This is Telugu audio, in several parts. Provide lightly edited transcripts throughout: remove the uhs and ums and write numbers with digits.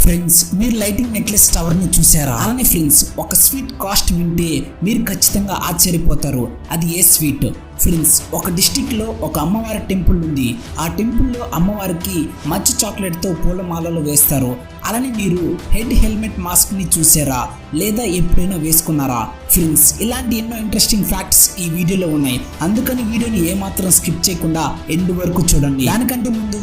ఫ్రెండ్స్, మీరు లైటింగ్ నెక్లెస్ టవర్ ని చూసారా? అలానే ఫ్రెండ్స్, ఒక స్వీట్ కాస్ట్ వింటే మీరు ఖచ్చితంగా ఆశ్చర్యపోతారు. అది ఏ స్వీట్? ఫ్రెండ్స్, ఒక డిస్టిక్ లో ఒక అమ్మవారి టెంపుల్ ఉంది. ఆ టెంపుల్లో అమ్మవారికి మంచి చాక్లెట్ తో పూలమాలలు వేస్తారు. అలానే మీరు హెల్మెట్ మాస్క్ ని చూసారా లేదా ఎప్పుడైనా వేసుకున్నారా? ఫ్రెండ్స్, ఇలాంటి ఎన్నో ఇంట్రెస్టింగ్ ఫ్యాక్ట్స్ ఈ వీడియోలో ఉన్నాయి. అందుకని వీడియోని ఏమాత్రం స్కిప్ చేయకుండా ఎండ్ వరకు చూడండి. దానికంటే ముందు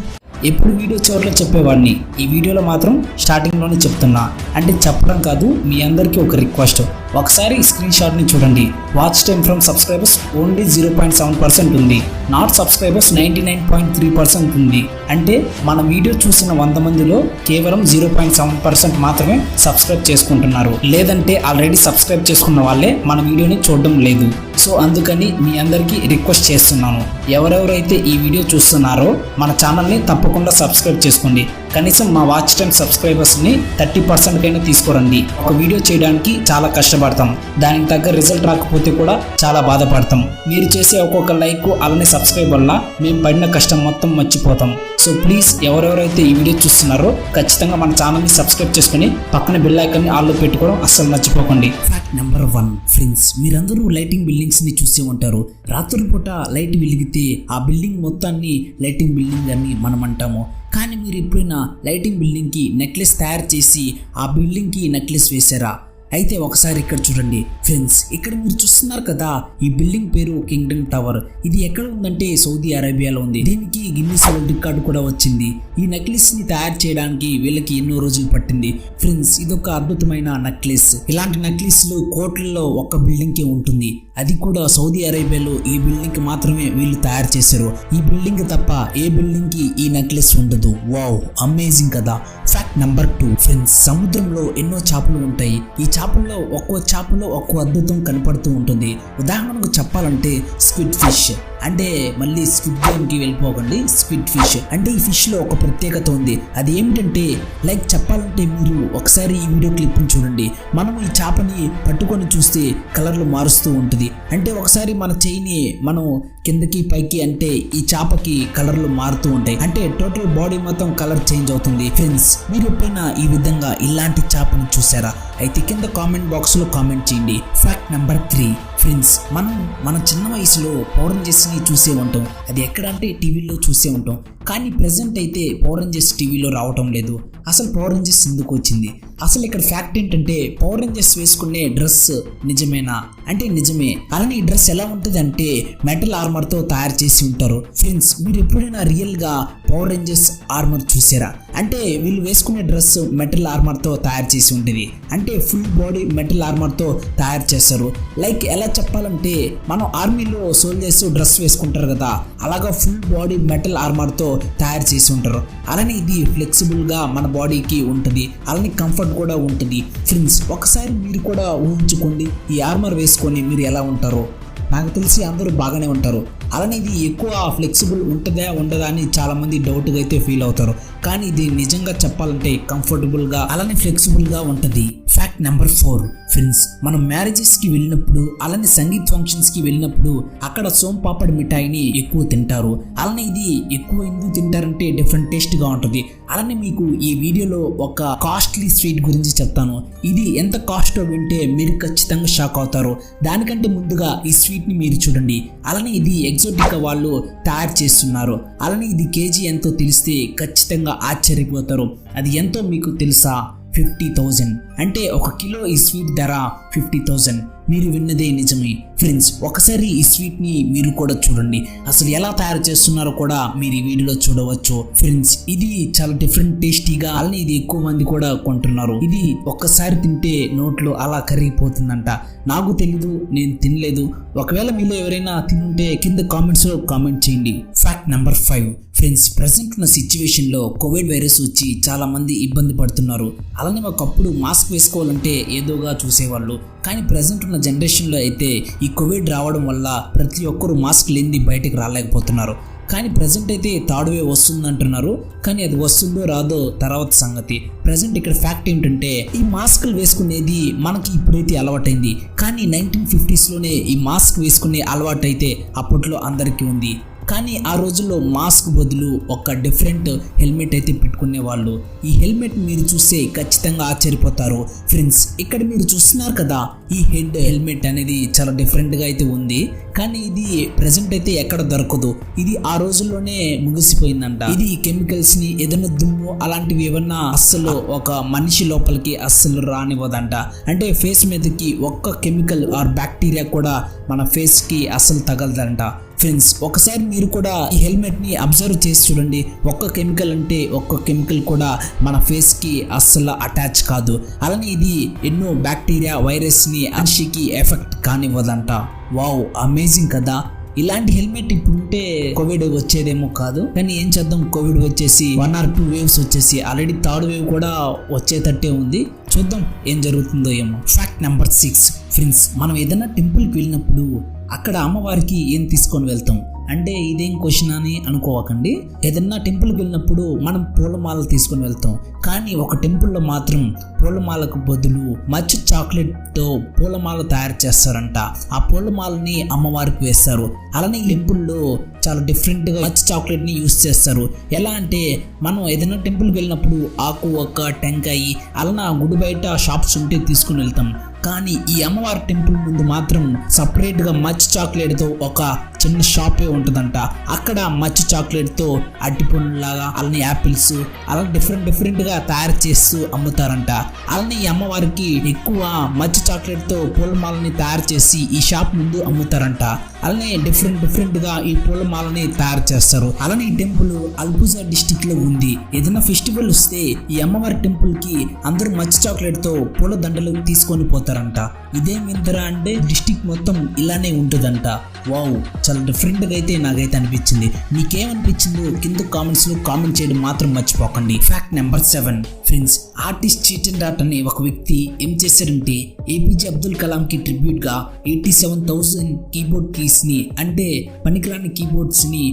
ఎప్పుడు వీడియో చివరిలో చెప్పేవాడిని, ఈ వీడియోలో మాత్రం స్టార్టింగ్లోనే చెప్తున్నా. అంటే చెప్పడం కాదు, మీ అందరికీ ఒక రిక్వెస్ట్, ఒకసారి స్క్రీన్ షాట్ని చూడండి. Watch time from subscribers only 0.7% ఉంది. నాట్ సబ్స్క్రైబర్స్ 99.3% ఉంది. అంటే మన వీడియో చూసిన 100 మందిలో కేవలం 0.7% మాత్రమే సబ్స్క్రైబ్ చేసుకుంటున్నారు. లేదంటే ఆల్రెడీ సబ్స్క్రైబ్ చేసుకున్న వాళ్ళే మన వీడియోని చూడడం లేదు. సో అందుకని మీ అందరికీ రిక్వెస్ట్ చేస్తున్నాను, ఎవరెవరైతే ఈ వీడియో చూస్తున్నారో మన ఛానల్ని తప్పకుండా సబ్స్క్రైబ్ చేసుకోండి. కనీసం మా వాచ్ టైం సబ్స్క్రైబర్స్ని 30% కైనా తీసుకురండి. ఒక వీడియో చేయడానికి చాలా కష్టపడతాం, దానికి తగ్గ రిజల్ట్ రాకపోతే కూడా చాలా బాధపడతాం. మీరు చేసే ఒక్కొక్క లైక్ అలానే సబ్స్క్రైబ్ వల్ల మేము పడిన కష్టం మొత్తం మర్చిపోతాం. సో ప్లీజ్, ఎవరెవరైతే ఈ వీడియో చూస్తున్నారో ఖచ్చితంగా మన ఛానల్ని సబ్స్క్రైబ్ చేసుకుని పక్కన బెల్ ఐకాన్ని ఆల్లో పెట్టుకోవడం అస్సలు మర్చిపోకండి. Fact number 1. ఫ్రెండ్స్, మీరందరూ లైటింగ్ బిల్డింగ్స్ ని చూసే ఉంటారు. రాత్రిపూట లైట్ వెలిగితే ఆ బిల్డింగ్ మొత్తాన్ని లైటింగ్ బిల్డింగ్ అని మనం అంటాము. కానీ మీరు ఎప్పుడైనా లైటింగ్ బిల్డింగ్కి నెక్లెస్ తయారు చేసి ఆ బిల్డింగ్కి నెక్లెస్ వేశారా? అయితే ఒకసారి ఇక్కడ చూడండి ఫ్రెండ్స్, ఇక్కడ మీరు చూస్తున్నారు కదా, ఈ బిల్డింగ్ పేరు కింగ్డమ్ టవర్. ఇది ఎక్కడ ఉందంటే సౌదీ అరేబియాలో ఉంది. దీనికి గిన్నిస్ వరల్డ్ రికార్డు కూడా వచ్చింది. ఈ నెక్లెస్ ని తయారు చేయడానికి వీళ్ళకి ఎన్నో రోజులు పట్టింది. ఫ్రెండ్స్, ఇదొక అద్భుతమైన నెక్లెస్. ఇలాంటి నెక్లెస్లు కోట్లలో ఒక్క బిల్డింగ్ కి ఉంటుంది. అది కూడా సౌదీ అరేబియాలో ఈ బిల్డింగ్ కి మాత్రమే వీళ్ళు తయారు చేశారు. ఈ బిల్డింగ్ తప్ప ఏ బిల్డింగ్ కి ఈ నెక్లెస్ ఉండదు. వావ్, అమేజింగ్ కదా. Fact number 2. ఫ్రెండ్స్, సముద్రంలో ఎన్నో చేపలు ఉంటాయి. ఈ చేపల్లో ఒక్కో చేపలో ఒక్కో అద్భుతం కనపడుతూ ఉంటుంది. ఉదాహరణకు చెప్పాలంటే స్క్విడ్ ఫిష్. అంటే మళ్ళీ స్క్విడ్ గేమ్కి వెళ్ళిపోకండి. స్క్విడ్ ఫిష్ అంటే ఈ ఫిష్లో ఒక ప్రత్యేకత ఉంది. అది ఏమిటంటే, లైక్ చెప్పాలంటే మీరు ఒకసారి ఈ వీడియో క్లిప్ని చూడండి. మనం ఈ చేపని పట్టుకొని చూస్తే కలర్లు మారుస్తూ ఉంటుంది. అంటే ఒకసారి మన చెయ్యిని మనం కిందకి పైకి అంటే ఈ చేపకి కలర్లు మారుతూ ఉంటాయి. అంటే టోటల్ బాడీ మొత్తం కలర్ చేంజ్ అవుతుంది. ఫ్రెండ్స్, మీరు ఎప్పుడైనా ఈ విధంగా ఇలాంటి చేపను చూసారా? అయితే కింద కామెంట్ బాక్స్ లో కామెంట్ చేయండి. Fact number 3. ఫ్రెండ్స్, మనం మన చిన్న వయసులో పవర్ రేంజర్స్ ని చూసే ఉంటాం. అది ఎక్కడ అంటే టీవీలో చూసే ఉంటాం. కానీ ప్రెసెంట్ అయితే పవర్ రేంజర్స్ టీవీలో రావటం లేదు. అసలు పవర్ రేంజర్స్ ఎందుకు వచ్చింది? అసలు ఇక్కడ ఫ్యాక్ట్ ఏంటంటే, పవర్ రేంజర్స్ వేసుకునే డ్రెస్ నిజమేనా అంటే నిజమే. అలానే ఈ డ్రెస్ ఎలా ఉంటుంది అంటే మెటల్ ఆర్మర్ తో తయారు చేసి ఉంటారు. ఫ్రెండ్స్, మీరు ఎప్పుడైనా రియల్ గా పవర్ రేంజర్స్ ఆర్మర్ చూసారా? అంటే వీళ్ళు వేసుకునే డ్రెస్ మెటల్ ఆర్మర్ తో తయారు చేసి ఉంటుంది. అంటే ఫుల్ బాడీ మెటల్ ఆర్మర్ తో తయారు చేస్తారు. లైక్ ఎలా చెప్పాలంటే, మనం ఆర్మీలో సోల్జర్స్ డ్రెస్ వేసుకుంటారు కదా, అలాగా ఫుల్ బాడీ మెటల్ ఆర్మర్ తో తయారు చేసి ఉంటారు. అలానే ఇది ఫ్లెక్సిబుల్ గా మన బాడీకి ఉంటుంది. అలానే కంఫర్ట్ కూడా ఉంటుంది. ఫ్రెండ్స్, ఒకసారి మీరు కూడా ఊహించుకోండి, ఈ ఆర్మర్ వేసుకొని మీరు ఎలా ఉంటారో. నాకు తెలిసి అందరూ బాగానే ఉంటారు. అలానే ఇది ఎక్కువ ఫ్లెక్సిబుల్ ఉంటుందా ఉండదా అని చాలా మంది డౌట్గా అయితే ఫీల్ అవుతారు. కానీ ఇది నిజంగా చెప్పాలంటే కంఫర్టబుల్గా అలానే ఫ్లెక్సిబుల్గా ఉంటుంది. Fact number 4. ఫ్రెండ్స్, మనం మ్యారేజెస్కి వెళ్ళినప్పుడు అలానే సంగీత్ ఫంక్షన్స్కి వెళ్ళినప్పుడు అక్కడ సోంపాపడి మిఠాయిని ఎక్కువ తింటారు. అలానే ఇది ఎక్కువ ఎందుకు తింటారంటే డిఫరెంట్ టేస్ట్గా ఉంటుంది. అలానే మీకు ఈ వీడియోలో ఒక కాస్ట్లీ స్వీట్ గురించి చెప్తాను. ఇది ఎంత కాస్టో వింటే మీరు ఖచ్చితంగా షాక్ అవుతారు. దానికంటే ముందుగా ఈ స్వీట్ని మీరు చూడండి. అలానే ఇది ఎగ్జోటిక్ వాళ్ళు తయారు చేస్తున్నారు. అలానే ఇది కేజీ ఎంతో తెలిస్తే ఖచ్చితంగా ఆశ్చర్యపోతారు. అది ఎంతో మీకు తెలుసా? 50,000. అంటే 1 కిలో ఈ స్వీట్ ధర 50,000. మీరు విన్నదే నిజమే. ఫ్రెండ్స్, ఒకసారి ఈ స్వీట్ ని మీరు కూడా చూడండి. అసలు ఎలా తయారు చేస్తున్నారో కూడా మీరు ఈ వీడియోలో చూడవచ్చు. ఫ్రెండ్స్, ఇది చాలా డిఫరెంట్ టేస్టీగా, అలానే ఇది ఎక్కువ మంది కూడా కొంటున్నారు. ఇది ఒక్కసారి తింటే నోట్లో అలా కరిగిపోతుందంట. నాకు తెలీదు, నేను తినలేదు. ఒకవేళ మీలో ఎవరైనా తింటే కింద కామెంట్స్ లో కామెంట్ చేయండి. Fact number 5. ఫ్రెండ్స్, ప్రజెంట్ ఉన్న సిచ్యువేషన్ లో కోవిడ్ వైరస్ వచ్చి చాలా మంది ఇబ్బంది పడుతున్నారు. అలానే ఒకప్పుడు మాస్క్ వేసుకోవాలంటే ఏదోగా చూసేవాళ్ళు. కానీ ప్రజెంట్ ఉన్న జనరేషన్లో అయితే ఈ కోవిడ్ రావడం వల్ల ప్రతి ఒక్కరు మాస్క్ లేనిది బయటకు రాలేకపోతున్నారు. కానీ ప్రజెంట్ అయితే థర్డ్ వేవ్ వస్తుంది అంటున్నారు. కానీ అది వస్తుందో రాదో తర్వాత సంగతి. ప్రజెంట్ ఇక్కడ ఫ్యాక్ట్ ఏంటంటే, ఈ మాస్కులు వేసుకునేది మనకి ఇప్పుడైతే అలవాటైంది. కానీ 1950s లోనే ఈ మాస్క్ వేసుకునే అలవాటు అయితే అప్పట్లో అందరికీ ఉంది. కానీ ఆ రోజుల్లో మాస్క్ బదులు ఒక డిఫరెంట్ హెల్మెట్ అయితే పెట్టుకునేవాళ్ళు. ఈ హెల్మెట్ మీరు చూస్తే ఖచ్చితంగా ఆశ్చర్యపోతారు. ఫ్రెండ్స్, ఇక్కడ మీరు చూస్తున్నారు కదా, ఈ హెడ్ హెల్మెట్ అనేది చాలా డిఫరెంట్గా అయితే ఉంది. కానీ ఇది ప్రెసెంట్ అయితే ఎక్కడ దొరకదు. ఇది ఆ రోజుల్లోనే ముగిసిపోయిందంట. ఇది కెమికల్స్ ని ఏదైనా దుమ్ము అలాంటివి ఏమన్నా అస్సలు ఒక మనిషి లోపలికి అస్సలు రానివ్వదంట. అంటే ఫేస్ మీదకి ఒక్క కెమికల్ ఆర్ బ్యాక్టీరియా కూడా మన ఫేస్ కి అస్సలు తగలదంట. ఫ్రెండ్స్, ఒకసారి మీరు కూడా ఈ హెల్మెట్ ని అబ్జర్వ్ చేసి చూడండి. ఒక్క కెమికల్ కూడా మన ఫేస్ కి అస్సలు అటాచ్ కాదు. అలానే ఇది ఎన్నో బ్యాక్టీరియా వైరస్ ని మనిషికి ఎఫెక్ట్ కానివ్వదంట. వావ్, అమేజింగ్ కదా. ఇలాంటి హెల్మెట్ ఇప్పుడు ఉంటే కోవిడ్ వచ్చేదేమో కాదు, కానీ ఏం చేద్దాం, కోవిడ్ వచ్చేసి 1 or 2 waves వచ్చేసి ఆల్రెడీ 3rd wave కూడా వచ్చేటట్టే ఉంది. చూద్దాం ఏం జరుగుతుందో ఏమో. Fact number 6. ఫ్రెండ్స్, మనం ఏదైనా టెంపుల్కి వెళ్ళినప్పుడు అక్కడ అమ్మవారికి ఏం తీసుకొని వెళ్తాం అంటే ఇదేం క్వశ్చన్ అని అనుకోవకండి. ఏదన్నా టెంపుల్కి వెళ్ళినప్పుడు మనం పూలమాలలు తీసుకొని వెళ్తాం. కానీ ఒక టెంపుల్లో మాత్రం పూలమాలకు బదులు మచ్చు చాక్లెట్తో పూలమాల తయారు చేస్తారంట. ఆ పూలమాలని అమ్మవారికి వేస్తారు. అలానే ఈ టెంపుల్లో చాలా డిఫరెంట్గా మచ్చు చాక్లెట్ని యూస్ చేస్తారు. ఎలా అంటే మనం ఏదైనా టెంపుల్కి వెళ్ళినప్పుడు ఆకు, ఒక్క టెంకాయ అలానే గుడి బయట షాప్స్ ఉంటే తీసుకుని వెళ్తాం. కానీ ఈ అమ్మవారి టెంపుల్ ముందు మాత్రం సపరేట్గా మచ్చు చాక్లెట్తో ఒక చిన్న షాపే ఉంటుందంట. అక్కడ మచ్చు చాక్లెట్తో అరటిపండులాగా అలానే యాపిల్స్ అలా డిఫరెంట్గా తయారు చేస్తూ అమ్ముతారంట. అలానే ఈ అమ్మవారికి ఎక్కువ మచ్చు చాక్లెట్తో పూలమాలని తయారు చేసి ఈ షాప్ ముందు అమ్ముతారంట. అలానే డిఫరెంట్గా ఈ పూలమాలని తయారు చేస్తారు. అలానే ఈ టెంపుల్ అల్బుజా డిస్టిక్ లో ఉంది. ఏదైనా ఫెస్టివల్ వస్తే ఈ అమ్మవారి టెంపుల్ కి అందరూ మచ్చు చాక్లెట్తో పూల దండలు తీసుకొని పోతారంట. ఇదేం వింతరా అంటే డిస్టిక్ మొత్తం ఇలానే ఉంటుందంట. వావ్, చాలా డిఫరెంట్గా అయితే నాకైతే అనిపించింది. మీకేమనిపించిందో కింద కామెంట్స్ లో కామెంట్ చేయడం మాత్రం మర్చిపోకండి. Fact number 7. ఫ్రెండ్స్, ఆర్టిస్ట్ చీటన్ డాట్ అనే ఒక వ్యక్తి ఏం చేశారంటే ఏపీజే అబ్దుల్ కలాం కి ట్రిబ్యూట్ గా 87,000 కీబోర్డ్ కీస్ ని అంటే పనికిరాని కీబోర్డ్స్ ని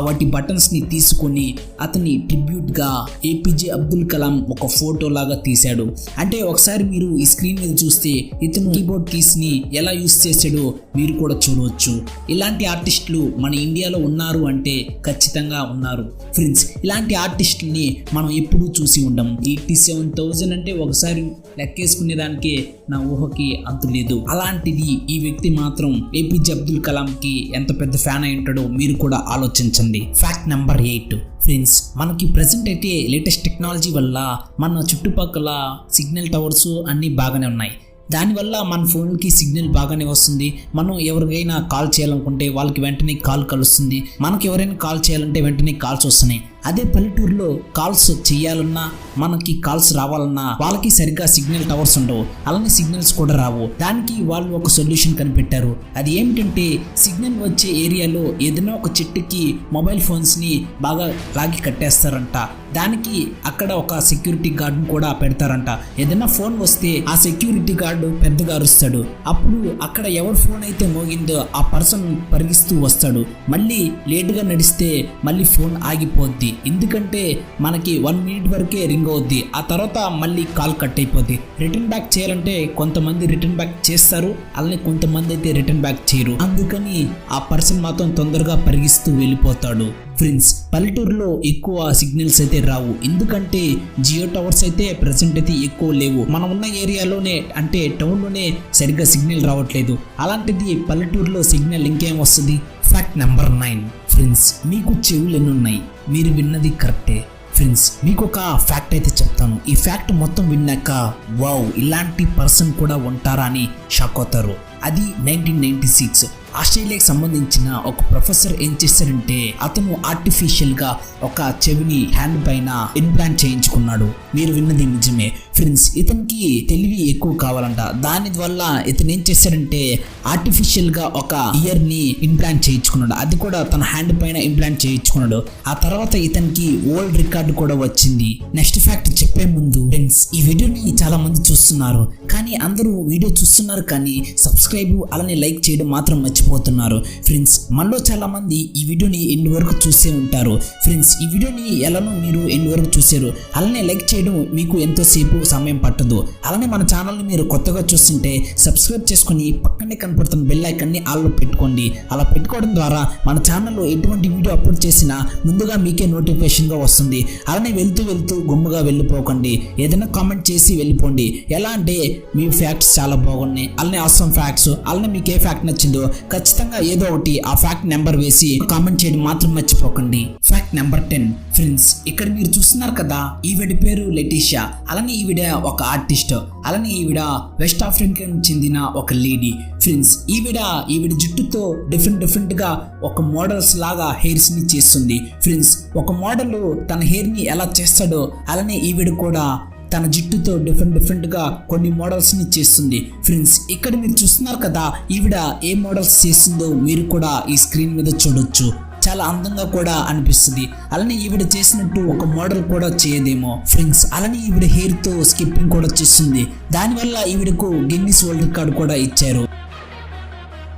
వాటి బటన్స్ ని తీసుకొని అతని ట్రిబ్యూట్ గా ఏపీజే అబ్దుల్ కలాం ఒక ఫోటో లాగా తీశాడు. అంటే ఒకసారి మీరు ఈ స్క్రీన్ మీద చూస్తే ఇతను కీబోర్డ్ కీస్ ని ఎలా యూస్ చేశాడో మీరు కూడా చూడవచ్చు. ఇలాంటి ఆర్టిస్టులు మన ఇండియాలో ఉన్నారు అంటే ఖచ్చితంగా ఉన్నారు. ఫ్రెండ్స్, ఇలాంటి ఆర్టిస్టుల్ని మనం ఎప్పుడూ చూసి ఉండం. 87,000 అంటే ఒకసారి లెక్కేసుకునే దానికి నా ఊహకి అంతు లేదు. అలాంటిది ఈ వ్యక్తి మాత్రం ఏపీజే అబ్దుల్ కలాం కి ఎంత పెద్ద ఫ్యాన్ అయి ఉంటాడో మీరు కూడా ఆలోచించండి. Fact number 8. ఫ్రెండ్స్, మనకి ప్రెసెంట్ అయితే లేటెస్ట్ టెక్నాలజీ వల్ల మన చుట్టుపక్కల సిగ్నల్ టవర్స్ అన్నీ బాగానే ఉన్నాయి. దానివల్ల మన ఫోన్కి సిగ్నల్ బాగానే వస్తుంది. మనం ఎవరికైనా కాల్ చేయాలనుకుంటే వాళ్ళకి వెంటనే కాల్ కలుస్తుంది. మనకి ఎవరైనా కాల్ చేయాలంటే వెంటనే కాల్స్ వస్తున్నాయి. అదే పల్లెటూరులో కాల్స్ చేయాలన్నా మనకి కాల్స్ రావాలన్నా వాళ్ళకి సరిగ్గా సిగ్నల్ టవర్స్ ఉండవు. అలానే సిగ్నల్స్ కూడా రావు. దానికి వాళ్ళు ఒక సొల్యూషన్ కనిపెట్టారు. అది ఏమిటంటే సిగ్నల్ వచ్చే ఏరియాలో ఏదైనా ఒక చెట్టుకి మొబైల్ ఫోన్స్ని బాగా లాగి కట్టేస్తారంట. దానికి అక్కడ ఒక సెక్యూరిటీ గార్డ్ని కూడా పెడతారంట. ఏదైనా ఫోన్ వస్తే ఆ సెక్యూరిటీ గార్డు పెద్దగా అరుస్తాడు. అప్పుడు అక్కడ ఎవరి ఫోన్ అయితే మోగిందో ఆ పర్సన్ పరిగిస్తూ వస్తాడు. మళ్ళీ లేటుగా నడిస్తే మళ్ళీ ఫోన్ ఆగిపోద్ది. ఎందుకంటే మనకి 1 minute వరకే రింగ్ అవుద్ది. ఆ తర్వాత మళ్ళీ కాల్ కట్ అయిపోద్ది. రిటర్న్ బ్యాక్ చేయాలంటే కొంతమంది రిటర్న్ బ్యాక్ చేస్తారు, అలానే కొంతమంది అయితే రిటర్న్ బ్యాక్ చేయరు. అందుకని ఆ పర్సన్ మాత్రం తొందరగా పరిగిస్తూ వెళ్ళిపోతాడు. ఫ్రెండ్స్, పల్లెటూరులో ఎక్కువ సిగ్నల్స్ అయితే రావు. ఎందుకంటే జియో టవర్స్ అయితే ప్రెసెంట్ అయితే ఎక్కువ లేవు. మనం ఉన్న ఏరియాలోనే అంటే టౌన్లోనే సరిగ్గా సిగ్నల్ రావట్లేదు. అలాంటిది పల్లెటూరులో సిగ్నల్ ఇంకేం వస్తుంది. Fact number 9. ఫ్రెండ్స్, మీకు చెవులు ఎన్ని ఉన్నాయి? మీరు విన్నది కరెక్టే. ఫ్రెండ్స్, మీకు ఒక ఫ్యాక్ట్ అయితే చెప్తాను. ఈ ఫ్యాక్ట్ మొత్తం విన్నాక వావ్, ఇలాంటి పర్సన్ కూడా ఉంటారా అని షాక్ అవుతారు. అది 1996 ఆస్ట్రేలియాకి సంబంధించిన ఒక ప్రొఫెసర్ ఏం చేశారంటే అతను ఆర్టిఫిషియల్ గా ఒక చెవిని హ్యాండ్ పైన ఇంప్లాంట్ చేయించుకున్నాడు. మీరు విన్నది నిజమే. ఫ్రెండ్స్, ఇతనికి తెలివి ఎక్కువ కావాలంట. దాని వల్ల ఇతను ఏం చేశాడంటే ఆర్టిఫిషియల్ గా ఒక ఇయర్ ని ఇంప్లాంట్ చేయించుకున్నాడు. అది కూడా తన హ్యాండ్ పైన ఇంప్లాంట్ చేయించుకున్నాడు. ఆ తర్వాత ఇతనికి వరల్డ్ రికార్డు కూడా వచ్చింది. నెక్స్ట్ ఫ్యాక్ట్ చెప్పే ముందు ఫ్రెండ్స్, ఈ వీడియోని చాలా మంది చూస్తున్నారు కానీ అందరూ వీడియో చూస్తున్నారు కానీ సబ్స్క్రైబ్ అలానే లైక్ చేయడం మాత్రం మర్చిపోతున్నారు. ఫ్రెండ్స్ మనలో చాలా మంది ఈ వీడియోని ఎండ్ వరకు చూసే ఉంటారు. ఫ్రెండ్స్ ఈ వీడియోని ఎలానో మీరు ఎండ్ వరకు చూసారు, అలానే లైక్ చేయడం మీకు ఎంతోసేపు సమయం పట్టదు. అలానే మన ఛానల్ని మీరు కొత్తగా చూస్తుంటే సబ్స్క్రైబ్ చేసుకొని పక్కనే కనపడుతున్న బెల్ ఐకాన్ని ఆల్లో పెట్టుకోండి. అలా పెట్టుకోవడం ద్వారా మన ఛానల్లో ఎటువంటి వీడియో అప్లోడ్ చేసినా ముందుగా మీకే నోటిఫికేషన్గా వస్తుంది. అలానే వెళ్తూ గుమ్ముగా వెళ్ళిపోకండి, ఏదైనా కామెంట్ చేసి వెళ్ళిపోండి. ఎలా అంటే మీ ఫ్యాక్ట్స్ చాలా బాగున్నాయి, అలానే ఆసమ్ ఫ్యాక్ట్స్, అలానే మీకు ఏ ఫ్యాక్ట్ నచ్చిందో ఖచ్చితంగా ఏదో ఒకటి ఆ ఫ్యాక్ట్ నెంబర్ వేసి కామెంట్ చేయడం మాత్రం మర్చిపోకండి. Fact number 10. ఫ్రెండ్స్ ఇక్కడ మీరు చూస్తున్నారు కదా, ఈవిడ పేరు లెటిషియా. అలానే ఈవిడ ఒక ఆర్టిస్ట్, అలానే ఈవిడ వెస్ట్ ఆఫ్రికా చెందిన ఒక లేడీ. ఫ్రెండ్స్ ఈవిడ జుట్టుతో డిఫరెంట్ గా ఒక మోడల్స్ లాగా హెయిర్స్ ని చేస్తుంది. ఫ్రెండ్స్ ఒక మోడల్ తన హెయిర్ ని ఎలా చేస్తాడో అలానే ఈవిడ కూడా తన జుట్టుతో డిఫరెంట్ గా కొన్ని మోడల్స్ ని చేస్తుంది. ఫ్రెండ్స్ ఇక్కడ మీరు చూస్తున్నారు కదా, ఈవిడ ఏ మోడల్స్ చేస్తుందో మీరు కూడా ఈ స్క్రీన్ మీద చూడొచ్చు. చాలా అందంగా కూడా అనిపిస్తుంది. అలానే ఈవిడ చేసినట్టు ఒక మోడల్ కూడా చేయదేమో. ఫ్రెండ్స్ అలానే ఈవిడ హెయిర్ తో స్కిప్పింగ్ కూడా చేస్తుంది. దానివల్ల ఈవిడకు గిన్నిస్ వరల్డ్ రికార్డ్ కూడా ఇచ్చారు.